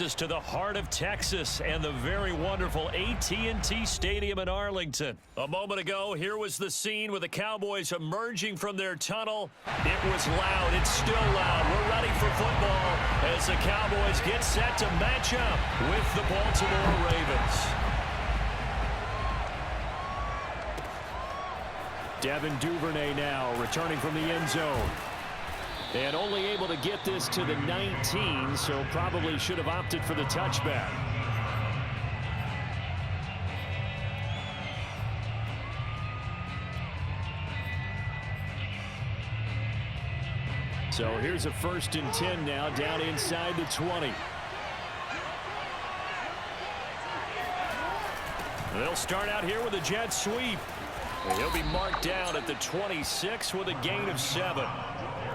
To the heart of Texas and the very wonderful AT&T Stadium in Arlington. A moment ago, here was the scene with the Cowboys emerging from their tunnel. It was loud. It's still loud. We're ready for football as the Cowboys get set to match up with the Baltimore Ravens. Devin Duvernay now returning from the end zone. And only able to get this to the 19, so probably should have opted for the touchback. So here's a 1st and 10 now, down inside the 20. They'll start out here with a jet sweep. And he'll be marked down at the 26 with a gain of 7.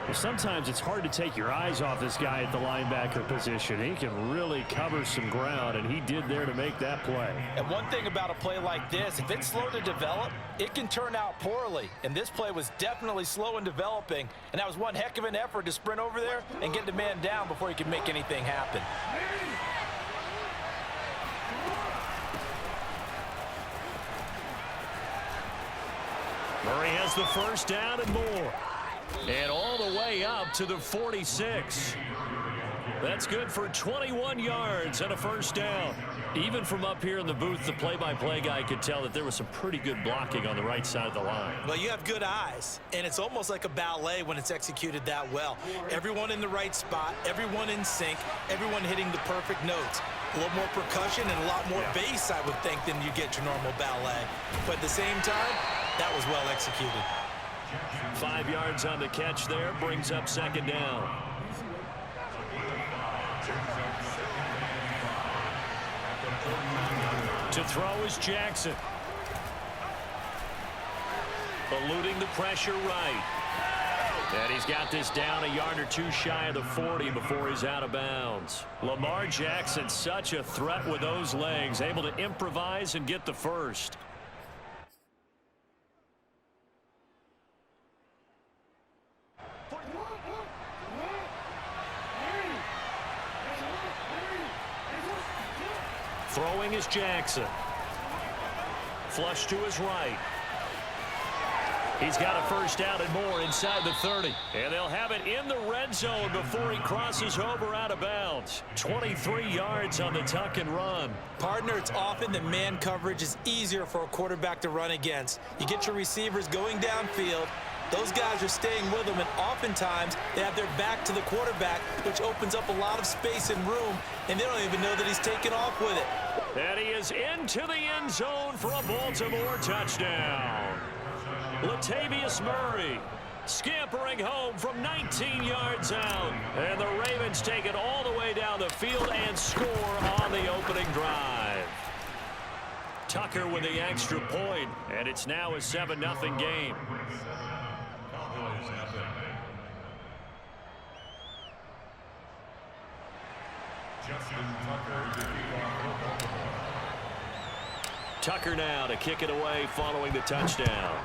Well, sometimes it's hard to take your eyes off this guy at the linebacker position. He can really cover some ground, and he did there to make that play. And one thing about a play like this, if it's slow to develop, it can turn out poorly. And this play was definitely slow in developing, and that was one heck of an effort to sprint over there and get the man down before he could make anything happen. Murray has the first down and more. And all the way up to the 46. That's good for 21 yards and a first down. Even from up here in the booth, the play-by-play guy could tell that there was some pretty good blocking on the right side of the line. Well, you have good eyes, and it's almost like a ballet when it's executed that well. Everyone in the right spot, everyone in sync, everyone hitting the perfect notes. A little more percussion and a lot more bass, I would think, than you get your normal ballet. But at the same time, that was well executed. 5 yards on the catch there, brings up 2nd down. To throw is Jackson. Eluding the pressure right. And he's got this down a yard or two shy of the 40 before he's out of bounds. Lamar Jackson, such a threat with those legs, able to improvise and get the first. Throwing is Jackson. Flush to his right. He's got a first down and more inside the 30. And they'll have it in the red zone before he crosses over out of bounds. 23 yards on the tuck and run. Partner, it's often that man coverage is easier for a quarterback to run against. You get your receivers going downfield. Those guys are staying with them, and oftentimes they have their back to the quarterback, which opens up a lot of space and room, and they don't even know that he's taken off with it. And he is into the end zone for a Baltimore touchdown. Latavius Murray scampering home from 19 yards out. And the Ravens take it all the way down the field and score on the opening drive. Tucker with the extra point, and it's now a 7-0 game. Tucker now to kick it away following the touchdown.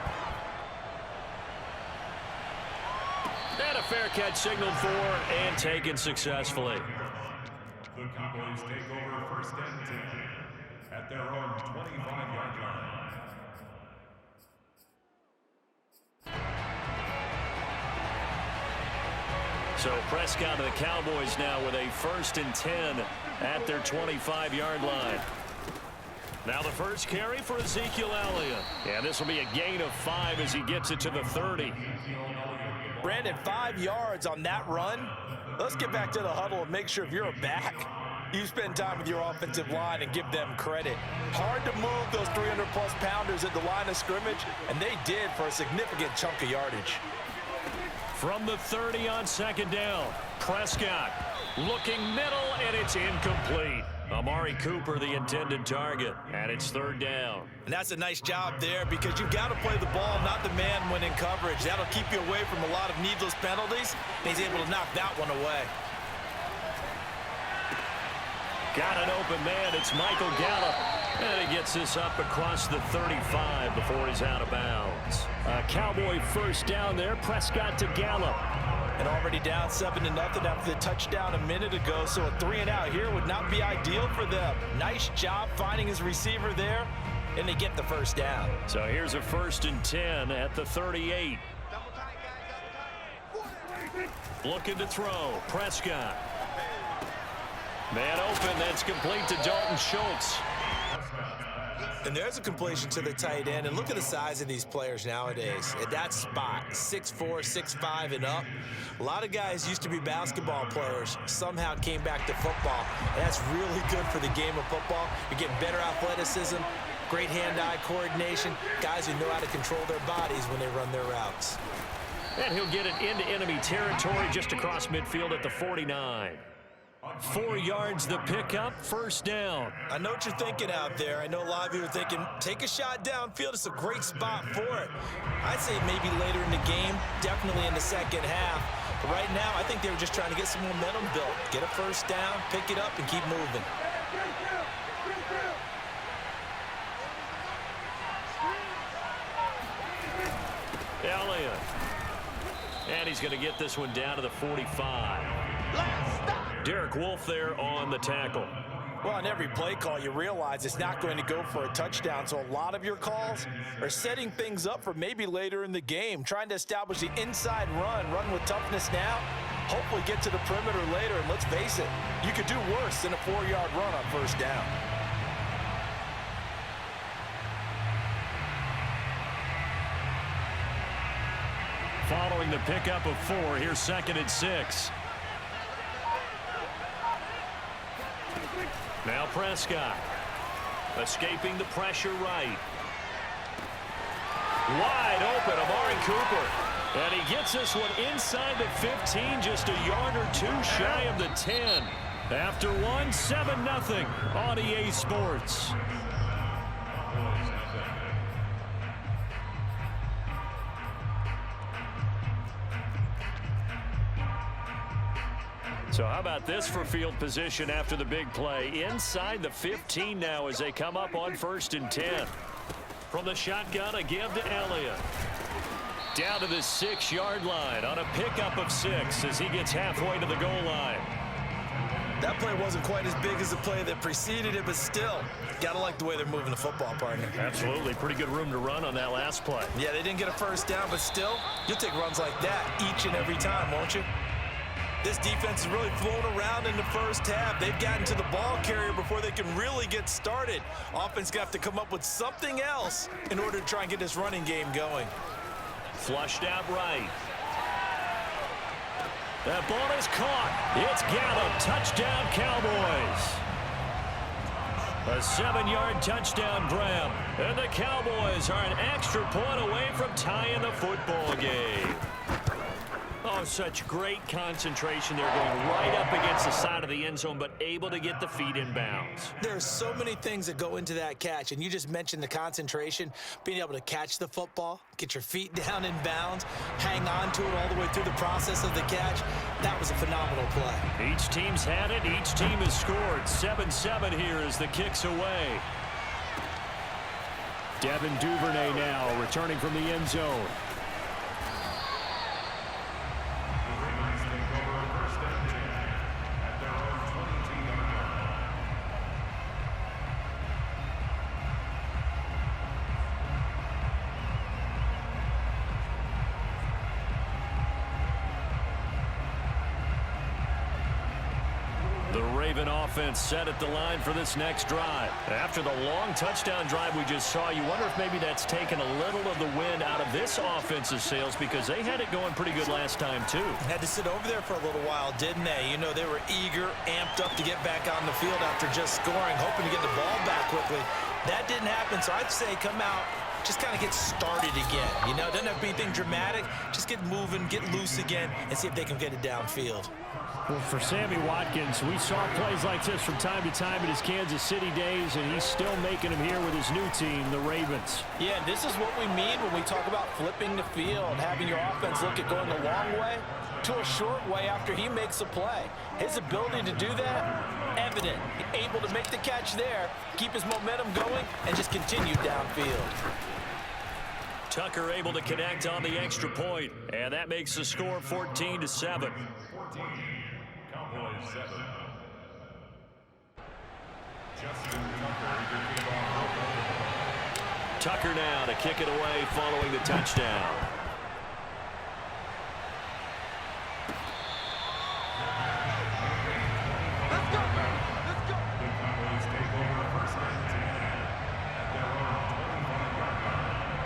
And a fair catch signaled for and taken successfully. The Cowboys take over 1st and 10 at their own 25-yard line. So Prescott and the Cowboys now with a 1st and 10 at their 25-yard line. Now the first carry for Ezekiel Elliott. And this will be a gain of 5 as he gets it to the 30. Brandon, 5 yards on that run. Let's get back to the huddle and make sure if you're a back, you spend time with your offensive line and give them credit. Hard to move those 300-plus pounders at the line of scrimmage, and they did for a significant chunk of yardage. From the 30 on 2nd down, Prescott looking middle, and it's incomplete. Amari Cooper, the intended target, and it's 3rd down. And that's a nice job there because you've got to play the ball, not the man when in coverage. That'll keep you away from a lot of needless penalties, and he's able to knock that one away. Got an open man. It's Michael Gallup. And he gets this up across the 35 before he's out of bounds. A Cowboy first down there. Prescott to Gallup. And already down 7-0 after the touchdown a minute ago, so a 3-and-out here would not be ideal for them. Nice job finding his receiver there, and they get the first down. So here's a 1st and 10 at the 38. Looking to throw. Prescott. Man open. That's complete to Dalton Schultz. And there's a completion to the tight end. And look at the size of these players nowadays. At that spot, 6'4", 6'5", and up. A lot of guys used to be basketball players, somehow came back to football. And that's really good for the game of football. You're getting better athleticism, great hand-eye coordination, guys who know how to control their bodies when they run their routes. And he'll get it into enemy territory just across midfield at the 49. 4 yards the pickup, 1st down. I know what you're thinking out there. I know a lot of you are thinking, take a shot downfield. It's a great spot for it. I'd say maybe later in the game, definitely in the second half. But right now, I think they were just trying to get some momentum built. Get a 1st down, pick it up, and keep moving. Elliott. And he's going to get this one down to the 45. Derek Wolfe there on the tackle. Well, on every play call, you realize it's not going to go for a touchdown. So a lot of your calls are setting things up for maybe later in the game, trying to establish the inside run with toughness now, hopefully get to the perimeter later. And let's face it, you could do worse than a 4-yard run on 1st down. Following the pickup of 4, here's 2nd and 6. Now Prescott. Escaping the pressure right. Wide open, Amari Cooper. And he gets this one inside the 15, just a yard or 2 shy of the 10. After one, 7-0 on EA Sports. So how about this for field position after the big play? Inside the 15 now as they come up on 1st and 10. From the shotgun, a give to Elliott. Down to the 6-yard line on a pickup of 6 as he gets halfway to the goal line. That play wasn't quite as big as the play that preceded it, but still, got to like the way they're moving the football, partner. Absolutely. Pretty good room to run on that last play. Yeah, they didn't get a 1st down, but still, you'll take runs like that each and every time, won't you? This defense has really flown around in the 1st half. They've gotten to the ball carrier before they can really get started. Offense got to come up with something else in order to try and get this running game going. Flushed out right. That ball is caught. It's Gallup. Touchdown, Cowboys. A 7-yard touchdown grab. And the Cowboys are an extra point away from tying the football game. Oh, such great concentration. They're going right up against the side of the end zone, but able to get the feet in bounds. There's so many things that go into that catch, and you just mentioned the concentration, being able to catch the football, get your feet down in bounds, hang on to it all the way through the process of the catch. That was a phenomenal play. Each team's had it. Each team has scored. 7-7 here as the kick's away. Devin Duvernay now returning from the end zone. Offense set at the line for this next drive. After the long touchdown drive we just saw, you wonder if maybe that's taken a little of the wind out of this offensive sails, because they had it going pretty good last time too. Had to sit over there for a little while, didn't they? You know, they were eager, amped up to get back on the field after just scoring, hoping to get the ball back quickly. That didn't happen, so I'd say come out, just kind of get started again. You know, doesn't have to be anything dramatic. Just get moving, get loose again, and see if they can get it downfield. Well, for Sammy Watkins, we saw plays like this from time to time in his Kansas City days, and he's still making them here with his new team, the Ravens. Yeah, and this is what we mean when we talk about flipping the field, having your offense look at going a long way to a short way after he makes a play. His ability to do that, evident. Able to make the catch there, keep his momentum going, and just continue downfield. Tucker able to connect on the extra point, and that makes the score 14-7. 14, Cowboys 7. Justin Tucker now to kick it away following the touchdown.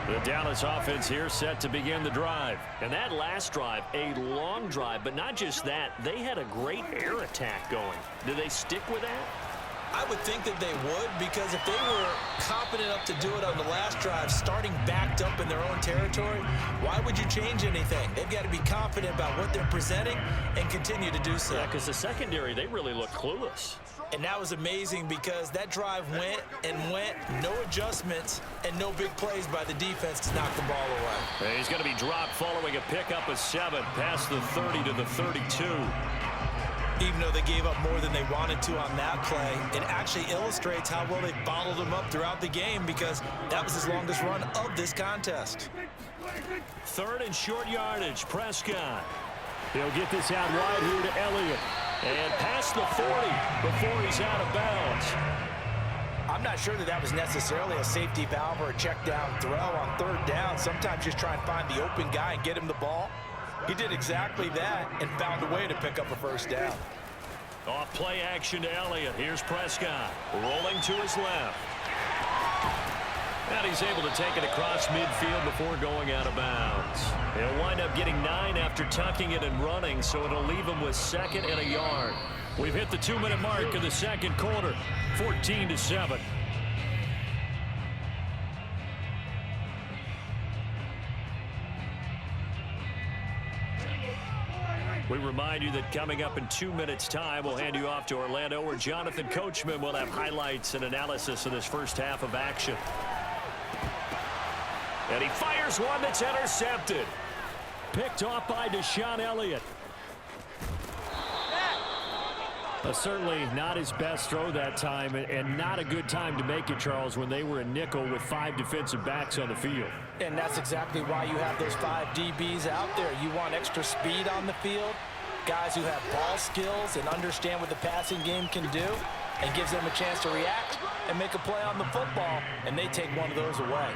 The Dallas offense here set to begin the drive. And that last drive, a long drive, but not just that, they had a great air attack going. Do they stick with that? I would think that they would, because if they were confident enough to do it on the last drive, starting backed up in their own territory, why would you change anything? They've got to be confident about what they're presenting and continue to do so. Yeah, because the secondary, they really look clueless. And that was amazing because that drive went and went, no adjustments, and no big plays by the defense to knock the ball away. He's going to be dropped following a pickup of 7 past the 30 to the 32. Even though they gave up more than they wanted to on that play, it actually illustrates how well they bottled them up throughout the game, because that was his longest run of this contest. 3rd and short yardage, Prescott. He'll get this out wide here to Elliott. And past the 40 before he's out of bounds. I'm not sure that was necessarily a safety valve or a check down throw on 3rd down. Sometimes just try and find the open guy and get him the ball. He did exactly that and found a way to pick up a 1st down. Off play action to Elliott. Here's Prescott rolling to his left. And he's able to take it across midfield before going out of bounds. He'll wind up getting 9 after tucking it and running, so it'll leave him with 2nd and a yard. We've hit the 2-minute mark of the 2nd quarter, 14-7. We remind you that coming up in 2 minutes' time, we'll hand you off to Orlando, where Jonathan Coachman will have highlights and analysis of this first half of action. And he fires one that's intercepted. Picked off by Deshaun Elliott. Certainly not his best throw that time, and not a good time to make it, Charles, when they were a nickel with 5 defensive backs on the field. And that's exactly why you have those 5 DBs out there. You want extra speed on the field, guys who have ball skills and understand what the passing game can do, and gives them a chance to react and make a play on the football, and they take one of those away.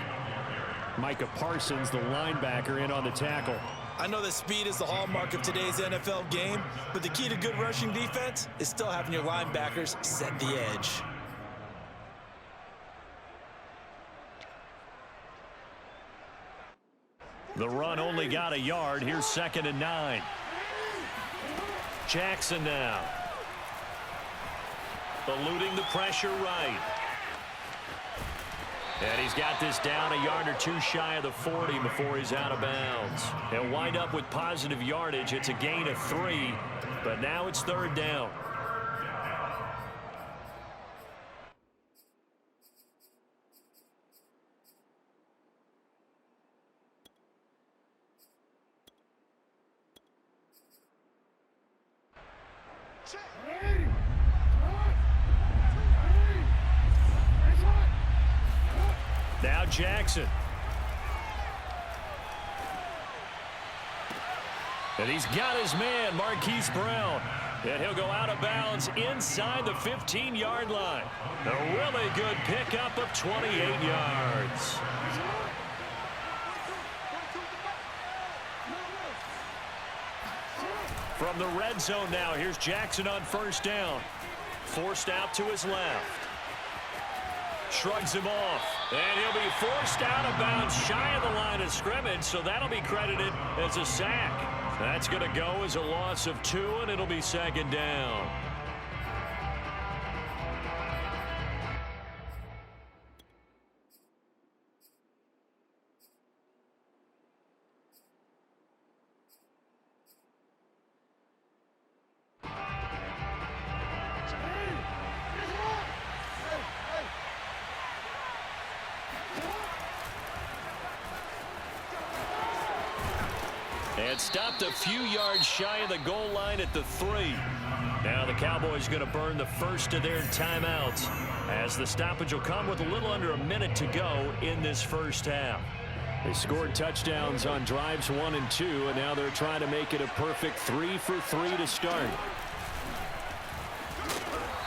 Micah Parsons, the linebacker, in on the tackle. I know that speed is the hallmark of today's NFL game, but the key to good rushing defense is still having your linebackers set the edge. The run only got a yard. Here's 2nd and 9. Jackson now. Eluding the pressure right. And he's got this down a yard or 2 shy of the 40 before he's out of bounds. He'll wind up with positive yardage. It's a gain of 3, but now it's 3rd down. Now Jackson. And he's got his man, Marquise Brown. And he'll go out of bounds inside the 15-yard line. A really good pickup of 28 yards. From the red zone now, here's Jackson on 1st down. Forced out to his left. Shrugs him off, and he'll be forced out of bounds shy of the line of scrimmage, so that'll be credited as a sack. That's going to go as a loss of 2, and it'll be 2nd down. And stopped a few yards shy of the goal line at the 3. Now the Cowboys going to burn the first of their timeouts, as the stoppage will come with a little under a minute to go in this first half. They scored touchdowns on drives 1 and 2, and now they're trying to make it a perfect 3 for 3 to start.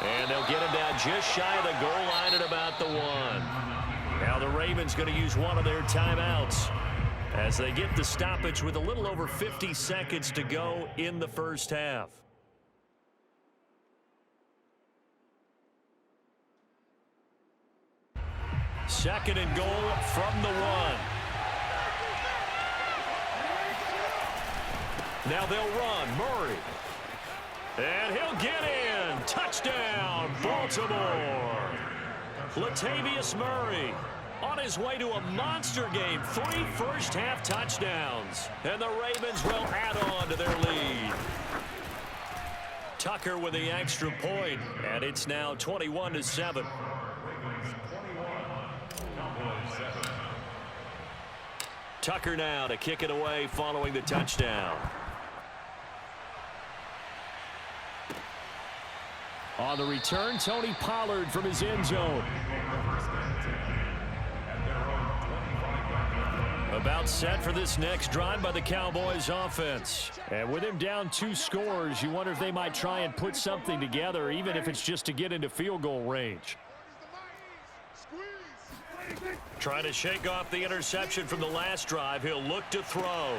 And they'll get him down just shy of the goal line at about the 1. Now the Ravens going to use one of their timeouts as they get the stoppage with a little over 50 seconds to go in the first half. Second and goal from the 1. Now they'll run. Murray. And he'll get in. Touchdown, Baltimore. Latavius Murray on his way to a monster game. 3 first-half touchdowns. And the Ravens will add on to their lead. Tucker with the extra point, and it's now 21-7. Tucker now to kick it away following the touchdown. On the return, Tony Pollard from his end zone. About set for this next drive by the Cowboys offense. And with him down 2 scores, you wonder if they might try and put something together, even if it's just to get into field goal range. Trying to shake off the interception from the last drive. He'll look to throw.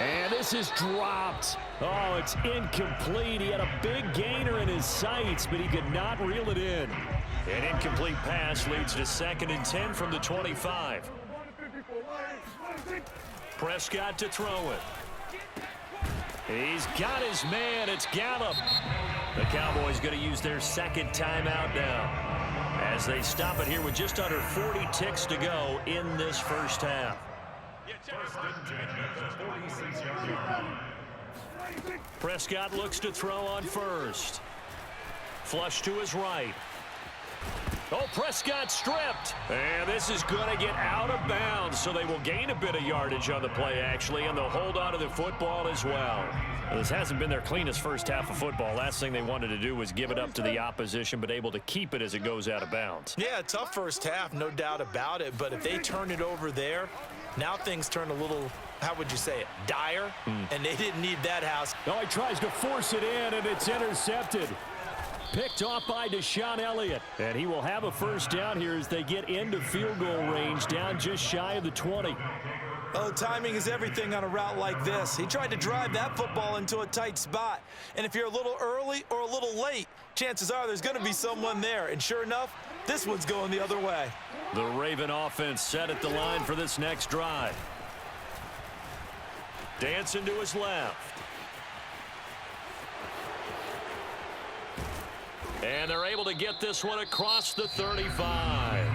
And this is dropped. Oh, it's incomplete. He had a big gainer in his sights, but he could not reel it in. An incomplete pass leads to 2nd and 10 from the 25. Prescott to throw it. He's got his man. It's Gallup. The Cowboys going to use their 2nd timeout now as they stop it here with just under 40 ticks to go in this first half. Prescott looks to throw on first. Flush to his right. Oh, Prescott stripped. And this is going to get out of bounds, so they will gain a bit of yardage on the play, actually, and they'll hold on to the football as well. This hasn't been their cleanest first half of football. Last thing they wanted to do was give it up to the opposition, but able to keep it as it goes out of bounds. Yeah, tough first half, no doubt about it, but if they turn it over there, now things turn a little, how would you say it, dire, and they didn't need that house. Oh, he tries to force it in, and it's intercepted. Picked off by Deshaun Elliott. And he will have a first down here as they get into field goal range, down just shy of the 20. Oh, timing is everything on a route like this. He tried to drive that football into a tight spot. And if you're a little early or a little late, chances are there's going to be someone there. And sure enough, this one's going the other way. The Raven offense set at the line for this next drive. Dancing to his left. And they're able to get this one across the 35.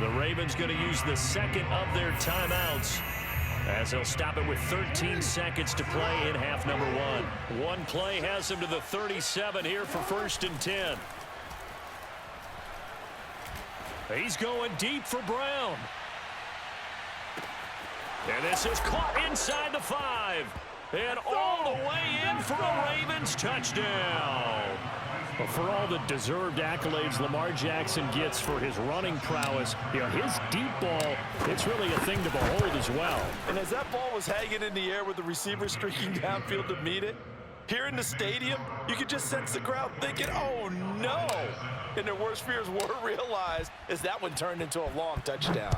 The Ravens going to use the 2nd of their timeouts as they'll stop it with 13 seconds to play in half number 1. One play has him to the 37 here for 1st and 10. He's going deep for Brown. And this is caught inside the 5. And all the way in for a Ravens touchdown. But for all the deserved accolades Lamar Jackson gets for his running prowess, his deep ball, it's really a thing to behold as well. And as that ball was hanging in the air with the receiver streaking downfield to meet it, here in the stadium, you could just sense the crowd thinking, oh no! And their worst fears were realized as that one turned into a long touchdown.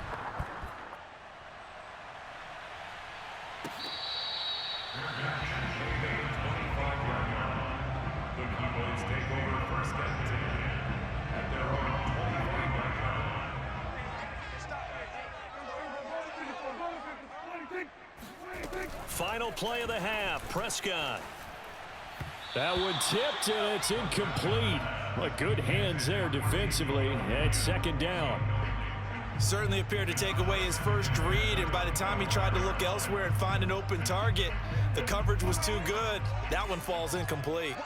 Final play of the half, Prescott. That one tipped, and it's incomplete. But good hands there defensively. It's 2nd down. Certainly appeared to take away his first read, and by the time he tried to look elsewhere and find an open target, the coverage was too good. That one falls incomplete.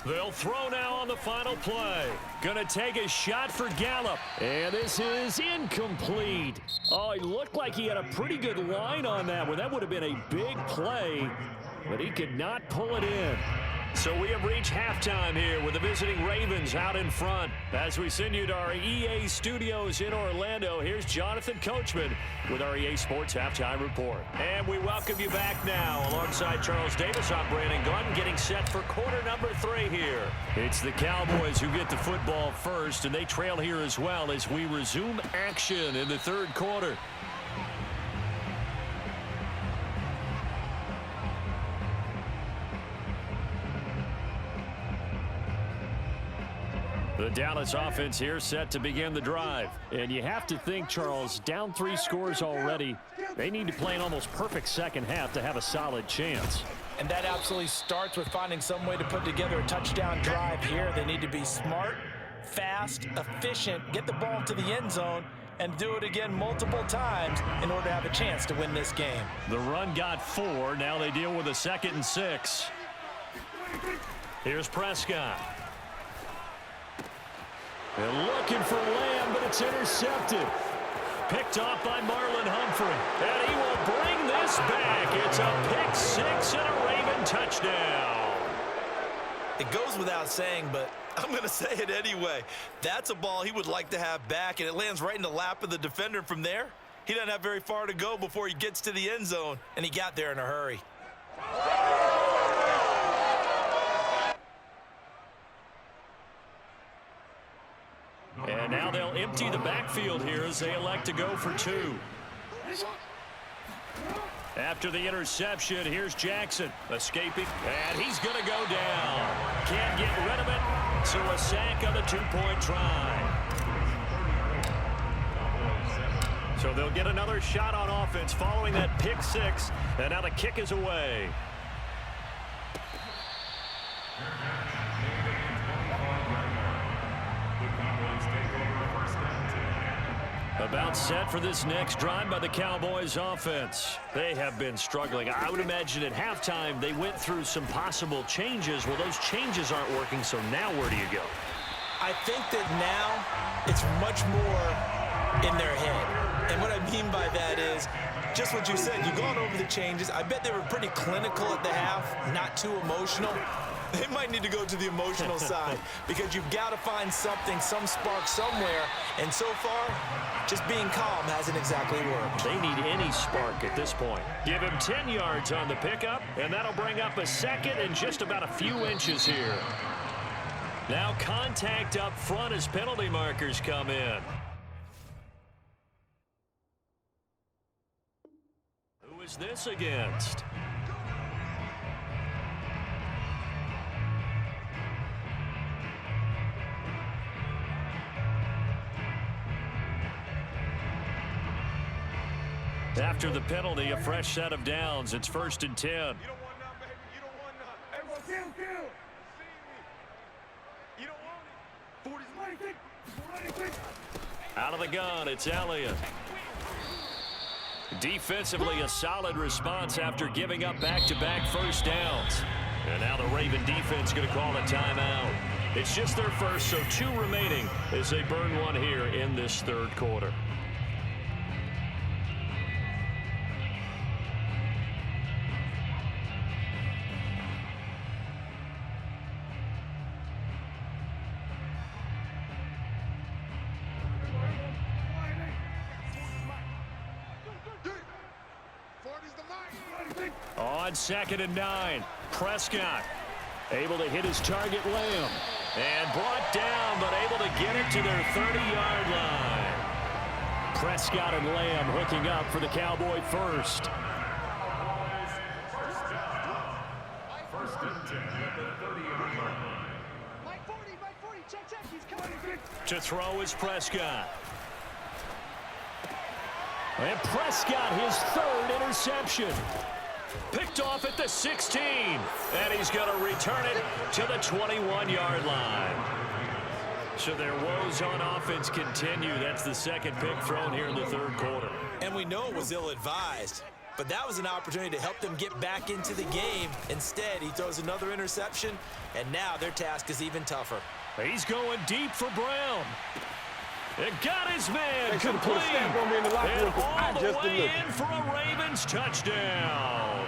They'll throw now on the final play. Gonna take a shot for Gallup. And this is incomplete. Oh, he looked like he had a pretty good line on that one. That would have been a big play, but he could not pull it in. So we have reached halftime here with the visiting Ravens out in front. As we send you to our EA studios in Orlando, here's Jonathan Coachman with our EA Sports Halftime Report. And we welcome you back now alongside Charles Davis. I'm Brandon Gunn getting set for quarter number 3 here. It's the Cowboys who get the football first, and they trail here as well as we resume action in the third quarter. The Dallas offense here set to begin the drive. And you have to think, Charles, down 3 scores already. They need to play an almost perfect second half to have a solid chance. And that absolutely starts with finding some way to put together a touchdown drive here. They need to be smart, fast, efficient, get the ball to the end zone, and do it again multiple times in order to have a chance to win this game. The run got 4. Now they deal with a 2nd and 6. Here's Prescott. And looking for Lamb, but it's intercepted. Picked off by Marlon Humphrey. And he will bring this back. It's a pick 6 and a Raven touchdown. It goes without saying, but I'm going to say it anyway. That's a ball he would like to have back, and it lands right in the lap of the defender. From there, he doesn't have very far to go before he gets to the end zone, and he got there in a hurry. And now they'll empty the backfield here as they elect to go for 2. After the interception, here's Jackson escaping, and he's going to go down. Can't get rid of it, so a sack on the 2-point try. So they'll get another shot on offense following that pick 6, and now the kick is away. About set for this next drive by the Cowboys offense. They have been struggling. I would imagine at halftime they went through some possible changes. Well, those changes aren't working, so now where do you go? I think that now it's much more in their head. And what I mean by that is just what you said. You've gone over the changes. I bet they were pretty clinical at the half, not too emotional. They might need to go to the emotional side because you've got to find something, some spark somewhere. And so far, just being calm hasn't exactly worked. They need any spark at this point. Give him 10 yards on the pickup, and that'll bring up a 2nd and just about a few inches here. Now contact up front as penalty markers come in. Who is this against? After the penalty, a fresh set of downs. It's 1st and 10. You don't want none, baby. You don't want none. Everyone, kill. You don't want it. 40's Out of the gun, it's Elliott. Defensively, a solid response after giving up back-to-back first downs. And now the Raven defense going to call a timeout. It's just their first, so 2 remaining as they burn 1 here in this third quarter. On 2nd and 9, Prescott able to hit his target, Lamb, and brought down, but able to get it to their 30-yard line. Prescott and Lamb hooking up for the Cowboy first. First and 10 at the 30-yard line. Mike 40, check, he's coming. To throw is Prescott. And Prescott, his 3rd interception. Picked off at the 16. And he's going to return it to the 21-yard line. So their woes on offense continue. That's the 2nd pick thrown here in the third quarter. And we know it was ill-advised, but that was an opportunity to help them get back into the game. Instead, he throws another interception, and now their task is even tougher. He's going deep for Brown. It got his man They should have complete. put a stamp on me in the locker room And 'cause I all the just way delivered. in for a Ravens touchdown.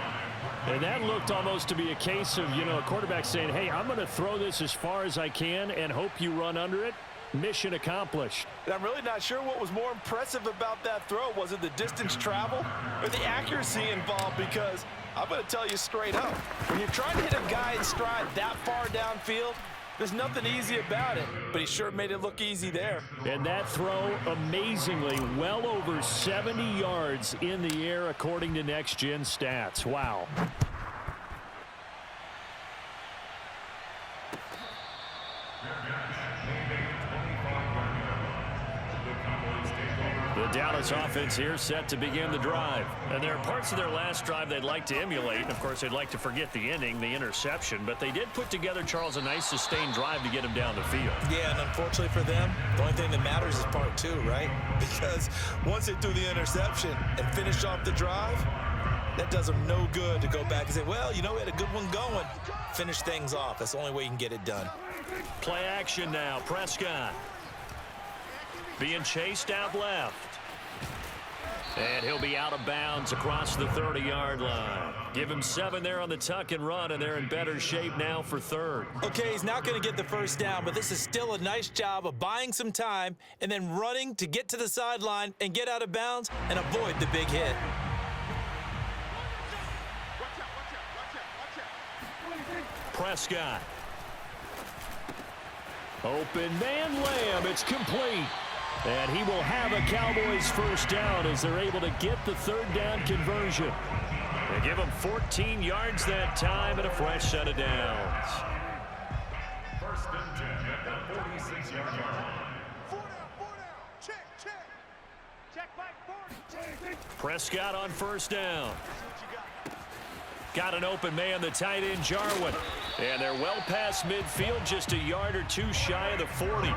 And that looked almost to be a case of, a quarterback saying, hey, I'm going to throw this as far as I can and hope you run under it. Mission accomplished. And I'm really not sure what was more impressive about that throw. Was it the distance traveled or the accuracy involved? Because I'm going to tell you straight up, when you're trying to hit a guy in stride that far downfield, there's nothing easy about it, but he sure made it look easy there. And that throw, amazingly, well over 70 yards in the air, according to Next Gen Stats. Wow. The Dallas offense here set to begin the drive. And there are parts of their last drive they'd like to emulate. Of course, they'd like to forget the ending, the interception. But they did put together, Charles, a nice sustained drive to get him down the field. Yeah, and unfortunately for them, the only thing that matters is part two, right? Because once they threw the interception and finished off the drive, that does them no good to go back and say, well, we had a good one going. Finish things off. That's the only way you can get it done. Play action now. Prescott being chased out left. And he'll be out of bounds across the 30-yard line. Give him 7 there on the tuck and run, and they're in better shape now for third. Okay, he's not going to get the first down, but this is still a nice job of buying some time and then running to get to the sideline and get out of bounds and avoid the big hit. Prescott. Open man Lamb. It's complete. And he will have a Cowboys first down as they're able to get the third down conversion. They give him 14 yards that time and a fresh set of downs. First and 10 at the 46-yard line. 4 down. Check. Check back 40. Prescott on first down. Got an open man, the tight end, Jarwin. And they're well past midfield, just a yard or two shy of the 40.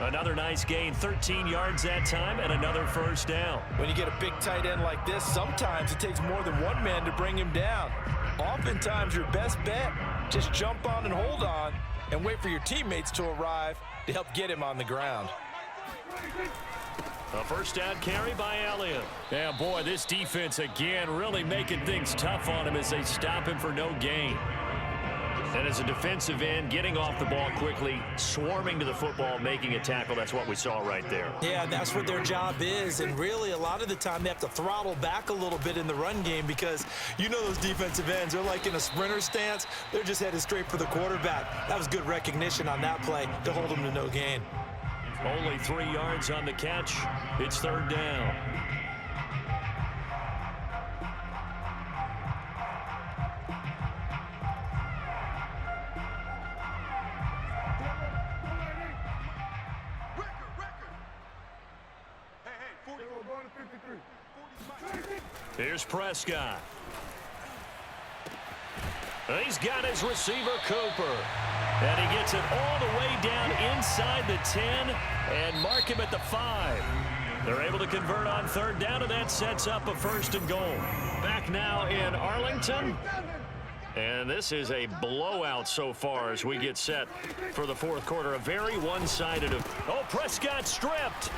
Another nice gain, 13 yards that time, and another first down. When you get a big tight end like this, sometimes it takes more than one man to bring him down. Oftentimes, your best bet, just jump on and hold on and wait for your teammates to arrive to help get him on the ground. A first down carry by Elliott. Yeah, boy, this defense again really making things tough on him as they stop him for no gain. And as a defensive end, getting off the ball quickly, swarming to the football, making a tackle, that's what we saw right there. Yeah, that's what their job is. And really, a lot of the time, they have to throttle back a little bit in the run game because those defensive ends, they're like in a sprinter stance. They're just headed straight for the quarterback. That was good recognition on that play to hold them to no gain. Only 3 yards on the catch. It's third down. Here's Prescott. He's got his receiver, Cooper. And he gets it all the way down inside the 10 and mark him at the 5. They're able to convert on third down, and that sets up a first and goal. Back now in Arlington. And this is a blowout so far as we get set for the fourth quarter. A very one-sided Prescott stripped.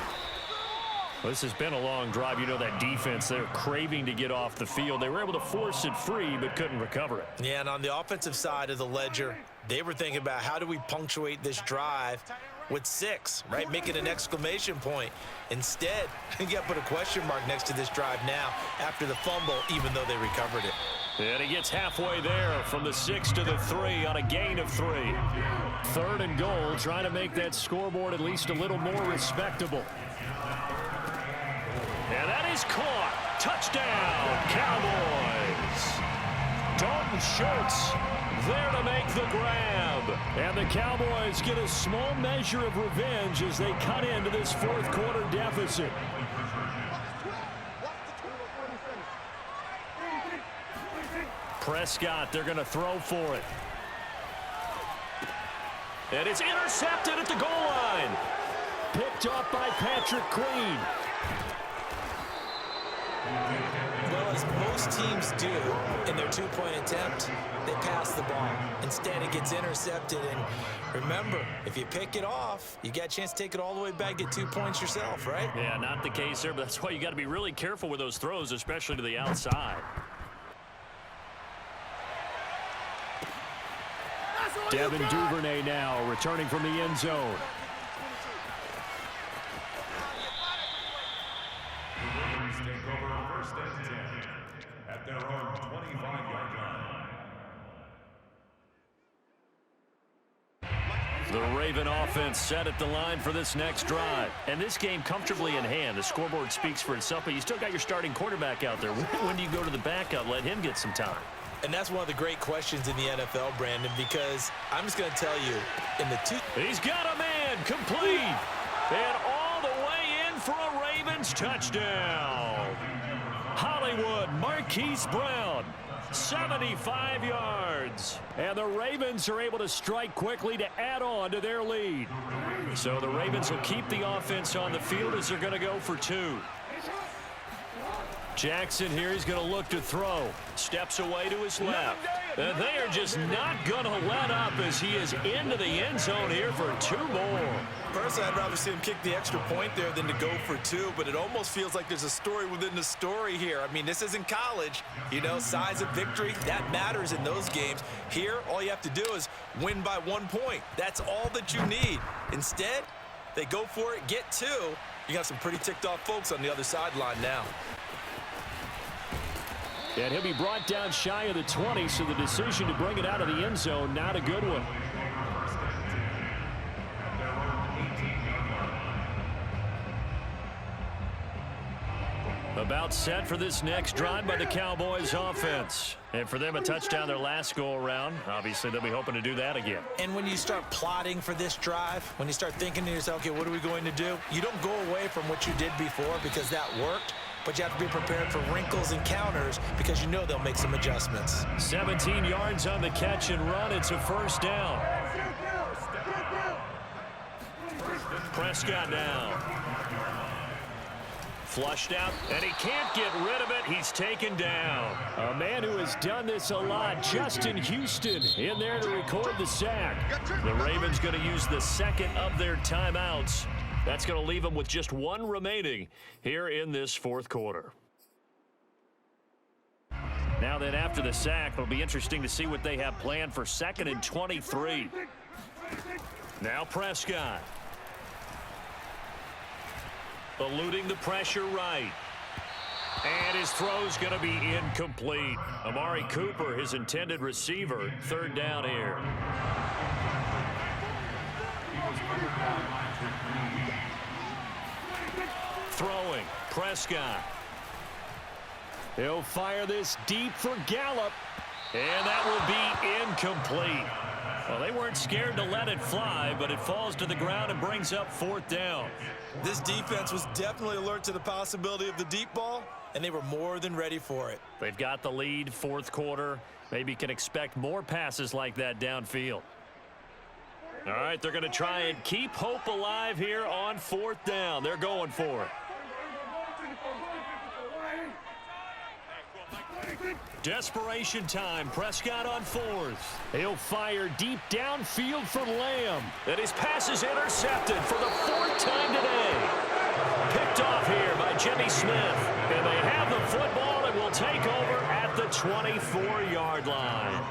Well, this has been a long drive. That defense, they're craving to get off the field. They were able to force it free but couldn't recover it. Yeah, and on the offensive side of the ledger, they were thinking about how do we punctuate this drive with 6, right? Make it an exclamation point. Instead, you got to put a question mark next to this drive now after the fumble, even though they recovered it. And he gets halfway there from the 6 to the 3 on a gain of 3. Third and goal, trying to make that scoreboard at least a little more respectable. And that is caught. Touchdown, Cowboys. Dalton Schultz there to make the grab. And the Cowboys get a small measure of revenge as they cut into this fourth quarter deficit. Prescott, they're going to throw for it. And it's intercepted at the goal line. Picked up by Patrick Queen. Well, as most teams do in their two-point attempt, they pass the ball. Instead, it gets intercepted. And remember, if you pick it off, you got a chance to take it all the way back, get 2 points yourself, right? Yeah, not the case there, but that's why you got to be really careful with those throws, especially to the outside. Devin Duvernay now returning from the end zone. The Ravens take over first and 10 at their own 25-yard line. The Raven offense set at the line for this next drive. And this game comfortably in hand. The scoreboard speaks for itself, but you still got your starting quarterback out there. When do you go to the backup, let him get some time? And that's one of the great questions in the NFL, Brandon, because I'm just going to tell you, in the He's got a man, complete, and all the way in for a Ravens touchdown. Hollywood Marquise Brown, 75 yards. And the Ravens are able to strike quickly to add on to their lead. So the Ravens will keep the offense on the field as they're going to go for 2. Jackson here, he's going to look to throw. Steps away to his left. And they are just not going to let up as he is into the end zone here for 2 more. Personally, I'd rather see him kick the extra point there than to go for 2, but it almost feels like there's a story within the story here. I mean, this isn't college. You know, signs of victory, that matters in those games. Here, all you have to do is win by 1 point. That's all that you need. Instead, they go for it, get 2. You got some pretty ticked off folks on the other sideline now. And he'll be brought down shy of the 20, so the decision to bring it out of the end zone, not a good one. About set for this next drive by the Cowboys offense. And for them, a touchdown their last go-around. Obviously, they'll be hoping to do that again. And when you start plotting for this drive, when you start thinking to yourself, okay, what are we going to do? You don't go away from what you did before because that worked. But you have to be prepared for wrinkles and counters because you know they'll make some adjustments. 17 yards on the catch and run. It's a first down. Prescott down. Flushed out, and he can't get rid of it. He's taken down. A man who has done this a lot, Justin Houston, in there to record the sack. The Ravens going to use the second of their timeouts. That's going to leave them with just 1 remaining here in this 4th quarter. Now then, after the sack, it'll be interesting to see what they have planned for 2nd and 23. Now Prescott. Eluding the pressure right. And his throw's going to be incomplete. Amari Cooper, his intended receiver, 3rd down here. Throwing, Prescott. He'll fire this deep for Gallup. And that will be incomplete. Well, they weren't scared to let it fly, but it falls to the ground and brings up 4th down. This defense was definitely alert to the possibility of the deep ball, and they were more than ready for it. They've got the lead, 4th quarter. Maybe can expect more passes like that downfield. All right, they're going to try and keep hope alive here on 4th down. They're going for it. Desperation time. Prescott on 4th. He'll fire deep downfield for Lamb. And his pass is intercepted for the 4th time today. Picked off here by Jimmy Smith. And they have the football and will take over at the 24-yard line.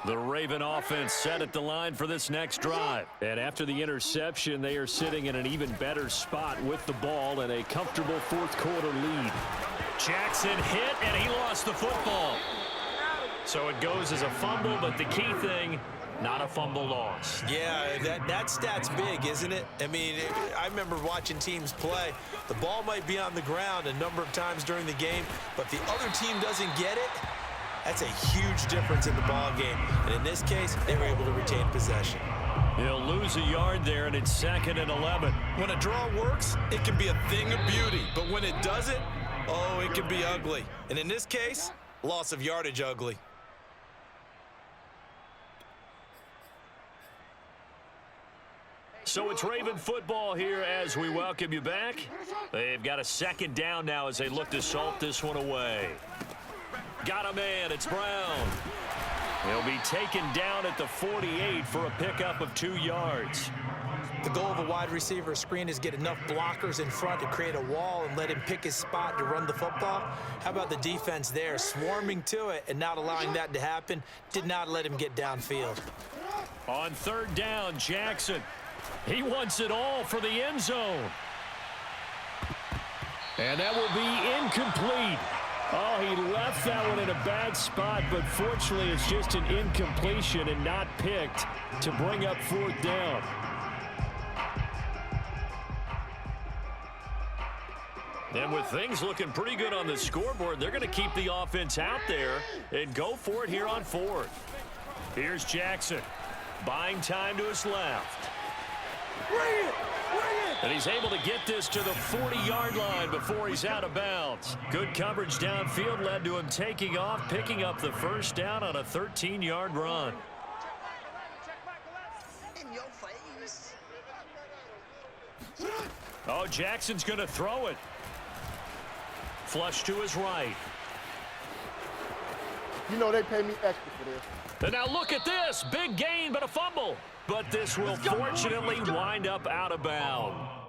The Raven offense set at the line for this next drive. And after the interception, they are sitting in an even better spot with the ball and a comfortable 4th quarter lead. Jackson hit, and he lost the football. So it goes as a fumble, but the key thing, not a fumble loss. Yeah, that stat's big, isn't it? I mean, I remember watching teams play. The ball might be on the ground a number of times during the game, but the other team doesn't get it. That's a huge difference in the ball game. And in this case, they were able to retain possession. He'll lose a yard there, and it's 2nd and 11. When a draw works, it can be a thing of beauty. But when it doesn't, oh, it can be ugly. And in this case, loss of yardage ugly. So it's Raven football here as we welcome you back. They've got a 2nd down now as they look to salt this one away. Got a man, it's Brown. He'll be taken down at the 48 for a pickup of 2 yards. The goal of a wide receiver screen is get enough blockers in front to create a wall and let him pick his spot to run the football. How about the defense there, swarming to it and not allowing that to happen? Did not let him get downfield. On third down, Jackson. He wants it all for the end zone. And that will be incomplete. Oh, he left that one in a bad spot, but fortunately it's just an incompletion and not picked to bring up fourth down. And with things looking pretty good on the scoreboard, they're going to keep the offense out there and go for it here on fourth. Here's Jackson, buying time to his left. And he's able to get this to the 40-yard line before he's out of bounds. Good coverage downfield led to him taking off, picking up the first down on a 13-yard run. In your face. Oh, Jackson's going to throw it. Flush to his right. You know they pay me extra for this. And now look at this. Big gain, but a fumble. But this will fortunately wind up out of bounds.